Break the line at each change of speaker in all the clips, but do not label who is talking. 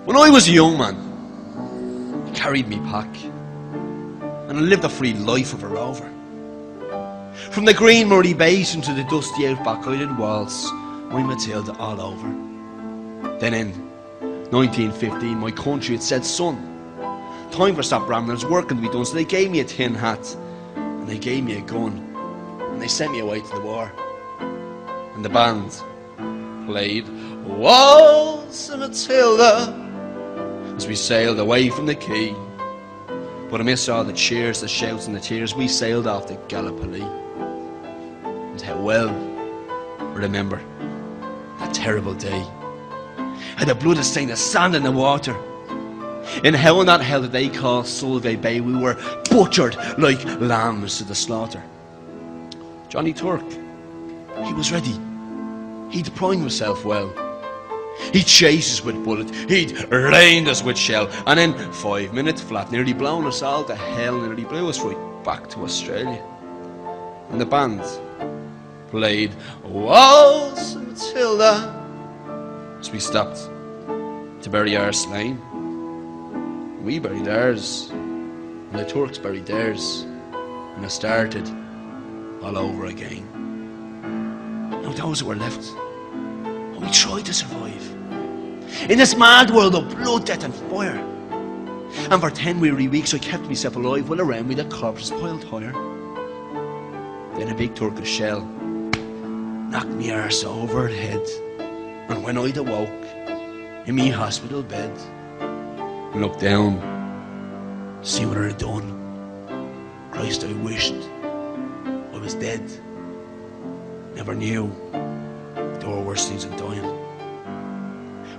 When I was a young man, I carried me pack, and I lived a free life of a rover. From the green murray basin to the dusty outback, I did waltz my Matilda all over. Then in 1915, my country had said, son, time for stop rambling, there's working to be done. So they gave me a tin hat, and they gave me a gun, and they sent me away to the war. And the band played Waltzing Matilda as we sailed away from the quay. But amidst all the cheers, the shouts and the tears, we sailed off to Gallipoli. And how well I remember that terrible day. How the blood had stained the sand and the water. In hell and that hell that they call Solvay Bay, we were butchered like lambs to the slaughter. Johnny Turk, he was ready. He'd primed himself well. He'd chased us with bullet, he'd rained us with shell, and in 5 minutes flat, nearly blown us all to hell, nearly blew us right back to Australia. And the band played Waltzing Matilda as we stopped to bury Australain. We buried ours, and the Turks buried theirs, and it started all over again. Now those who were left, we tried to survive in this mad world of blood, death and fire. And for 10 weary weeks I kept myself alive while around me the corpses piled higher. Then a big Turkish shell knocked me arse over the head, and when I'd awoke in me hospital bed, I looked down to see what I'd done. Christ, I wished I was dead. Never knew there were worse things than dying.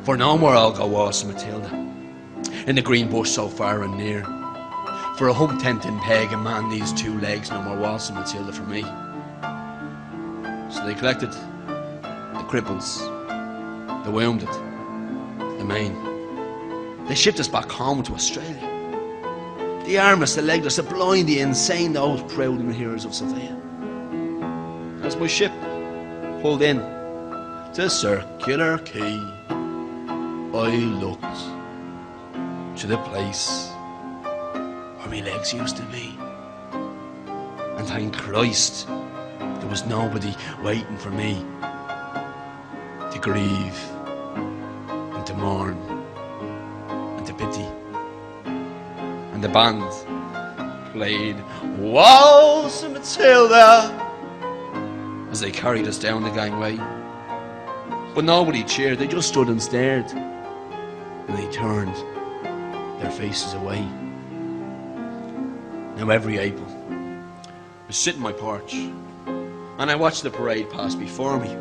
For no more I'll go waltzing Matilda in the green bush so far and near. For a hump tent and peg and man these 2 legs, no more waltzing Matilda for me. So they collected the cripples, the wounded, the main. They shipped us back home to Australia. The armless, the legless, the blind, the insane, those proud and heroes of Sophia. As my ship pulled in to Circular Quay, I looked to the place where my legs used to be, and thank Christ there was nobody waiting for me to grieve and to mourn and to pity. And the band played Waltzing Matilda as they carried us down the gangway. But nobody cheered, they just stood and stared, and they turned their faces away. Now every April, I sit in my porch and I watch the parade pass before me.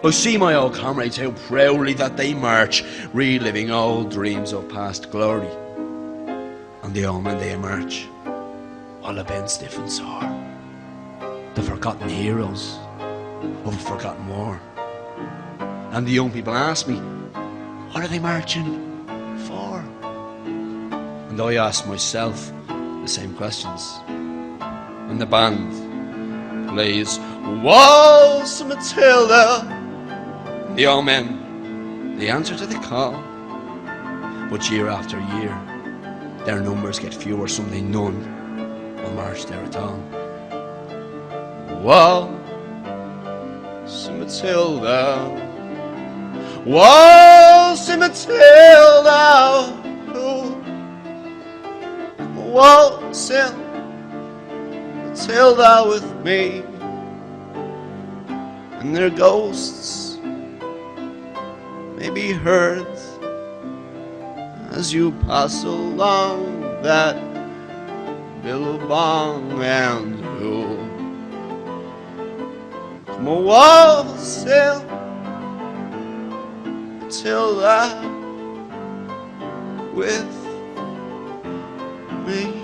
I see my old comrades, how proudly that they march, reliving old dreams of past glory. And the old men they march, all a bent stiff and sore, the forgotten heroes of a forgotten war. And the young people ask me, what are they marching for? And I ask myself the same questions. And the band plays Waltzing Matilda. The old men, they answer to the call. But year after year, their numbers get fewer, someday none will march there at all. Waltzing Matilda, Waltzing Matilda, waltzing Matilda with me. And their ghosts may be heard as you pass along that billabong and who come a waltzing Matilda with me.